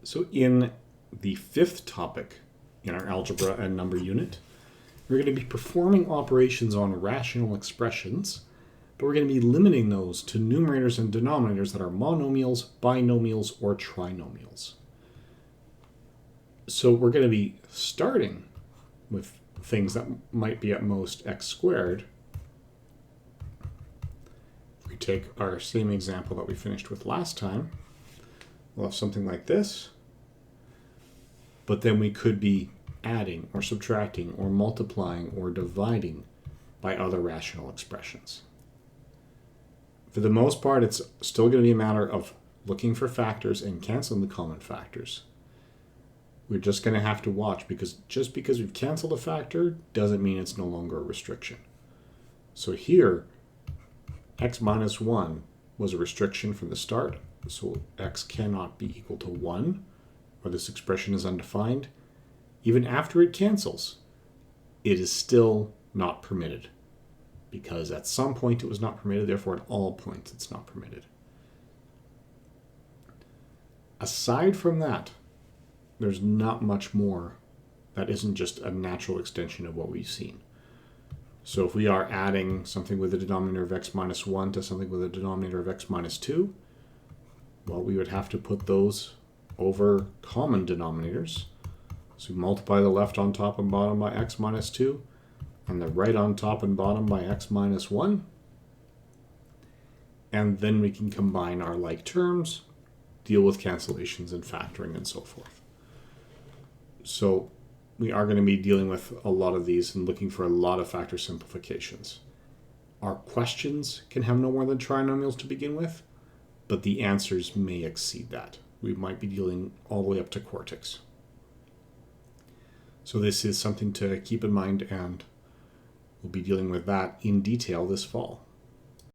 So in the fifth topic in our algebra and number unit, we're going to be performing operations on rational expressions, but we're going to be limiting those to numerators and denominators that are monomials, binomials, or trinomials. So we're going to be starting with things that might be at most x squared. If we take our same example that we finished with last time, we'll have something like this. But then we could be adding or subtracting or multiplying or dividing by other rational expressions. For the most part, it's still going to be a matter of looking for factors and canceling the common factors. We're just going to have to watch, because just because we've canceled a factor doesn't mean it's no longer a restriction. So here, x minus 1 was a restriction from the start, so x cannot be equal to 1, or this expression is undefined. Even after it cancels, it is still not permitted, because at some point it was not permitted, therefore at all points it's not permitted. Aside from that, there's not much more that isn't just a natural extension of what we've seen. So if we are adding something with a denominator of x minus 1 to something with a denominator of x minus 2, well, we would have to put those over common denominators. So we multiply the left on top and bottom by x minus 2, and the right on top and bottom by x minus 1. And then we can combine our like terms, deal with cancellations and factoring and so forth. So we are going to be dealing with a lot of these and looking for a lot of factor simplifications. Our questions can have no more than trinomials to begin with, but the answers may exceed that. We might be dealing all the way up to quartics. So this is something to keep in mind, and we'll be dealing with that in detail this fall.